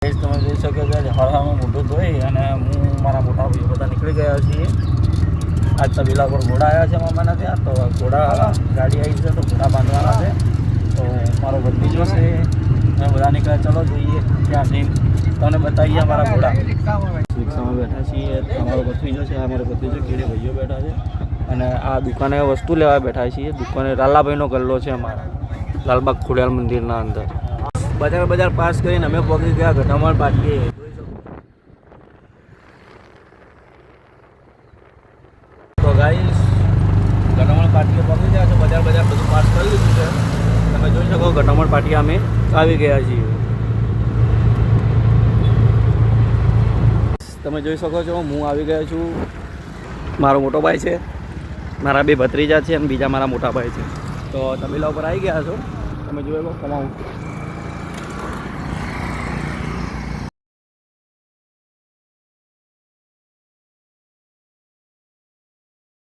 તમે જોઈ શકો છો હળહામાં મોટું ધોઈ અને હું મારા મોટા ભાઈઓ બધા નીકળી ગયા છીએ. આજ તબેલા પર ઘોડા આવ્યા છે મામાના ત્યાં, તો ઘોડા ગાડી આવી છે તો ઘોડા બાંધવાના છે. તો મારો ભત્રીજો છે અમે બધા નીકળ્યા. ચલો જોઈએ ત્યાં જઈને તમને બતાવીએ અમારા ઘોડા. રિક્ષામાં બેઠા છીએ. અમારો ભત્રીજો છે, અમારો ભત્રીજો કેળે ભાઈઓ બેઠા છે અને આ દુકાને વસ્તુ લેવા બેઠા છીએ. દુકાને લાલાભાઈનો ગલ્લો છે અમારા લાલબાગ ખોડિયાર મંદિરના અંદર. બજાર પાસ કરીને અમે પહોંચી ગયા ઘટામણ પાટીએ. તો ગાઈસ ઘટામણ પાટીએ પહોંચી ગયા છે. બજાર બધું પાસ કરી લીધું છે. તમે જોઈ શકો ઘટામણ પાટીએ અમે આવી ગયા છીએ. તમે જોઈ શકો છો હું આવી ગયો છું. મારો મોટો ભાઈ છે, મારા બે ભત્રીજા છે અને બીજા મારા મોટા ભાઈ છે. તો તબેલા ઉપર આવી ગયા છો. તમે જોઈ લો કમાવું.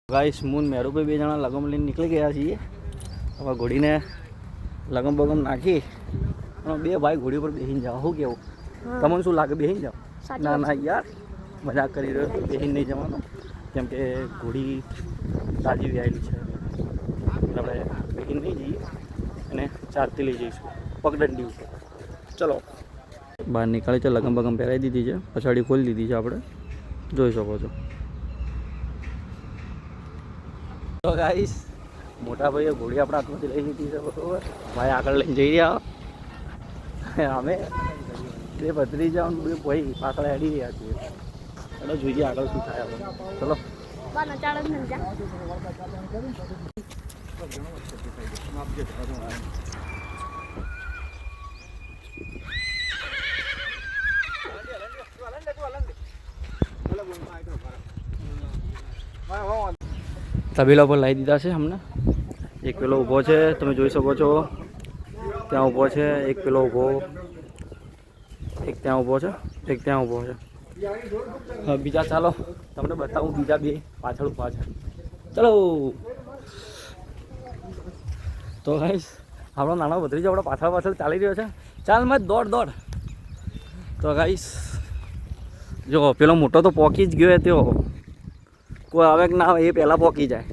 ગાઈસ મૂન મેરુભાઈ બે જણા લગમ લઈને નીકળી ગયા છીએ. હવે ઘોડીને લગમ બગમ નાખી અને બે ભાઈ ઘોડી પર બેસીને જાઓ. શું કેવું તમને શું લાગે? બેસીને જાઓ? ના યાર મજાક કરી રહ્યો. બેસીને નહીં જવાનું, કેમ કે ઘોડી તાજી વ્યાયેલી છે. આપણે બેસીને નહીં જઈએ અને ચાલતી લઈ જઈશું પગદંડી ઉપર. ચલો બહાર નીકળી છે. લગમ બગમ પહેરાવી દીધી છે, પછાડી ખોલી દીધી છે. આપણે જોઈ શકો છો. તો ગાઈસ મોટા ભાઈએ ઘોડી આપણા હાથમાંથી લઈ લીધી છે. બરોબર, ભાઈ આગળ લઈને જઈ રહ્યા. અમે બે ભત્રીજા બે ભાઈ પાછળ હેડી રહ્યા છીએ. ચલો જોઈએ આગળ શું થાય. આપણે ચલો તબેલા પર લાવી દીધા છે અમને. એક પેલો ઊભો છે, તમે જોઈ શકો છો. ત્યાં ઊભો છે એક પેલો ઊભો, એક ત્યાં ઊભો છે, એક ત્યાં ઊભો છે. હા બીજા ચાલો તમને બતાવું. બીજા બે પાછળ ઊભા છે. ચલો તો ગાઈસ આપણો નાનો ભત્રીજો આપણો પાછળ ચાલી રહ્યો છે. ચાલ મત દોડ. તો ગાઈસ જો પેલો મોટો તો પોકી જ ગયો. તેઓ કોઈ આવે કે ના આવે એ પહેલાં પોકી જાય.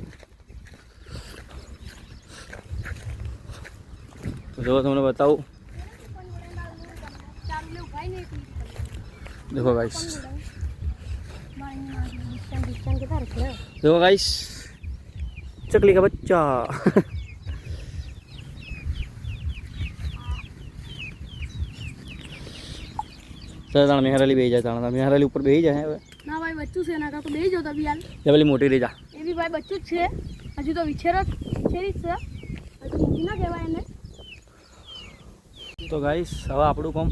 જો તમને બતાવું. देखो गाइस, देखो गाइस चकली का बच्चा. ताना मेहराली बेही जाए. ताना मेहराली ऊपर बेही जाए. હવે ના ભાઈ બચ્ચું છે, ના તો બેહી જાવ. તબી હાલ એ પેલી મોટી રહી જા. એ બી ભાઈ બચ્ચું જ છે. હજુ તો વિછેર જ છે. હજુ મોટી ના કહેવાય એને. તો ગાઈસ હવે આપણું કામ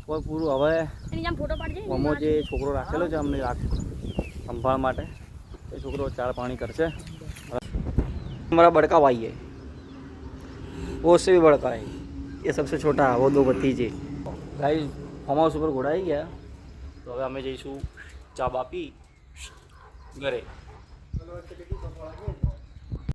કોઈ પૂરું. હવે એની જેમ ફોટો પાડજે. મમ્મો જે છોકરો રાખેલો છે અમને સંભાળ માટે, એ છોકરો ચાર પાણી કરશે. हमारा बड़का भाई है, वो उससे भी बड़का है. ये सबसे छोटा, वो दो भतीजे. गाइस फार्म हाउस ઉપર ઘોડા આવી ગયા. તો હવે અમે જઈશું ચા બા પી ઘરે.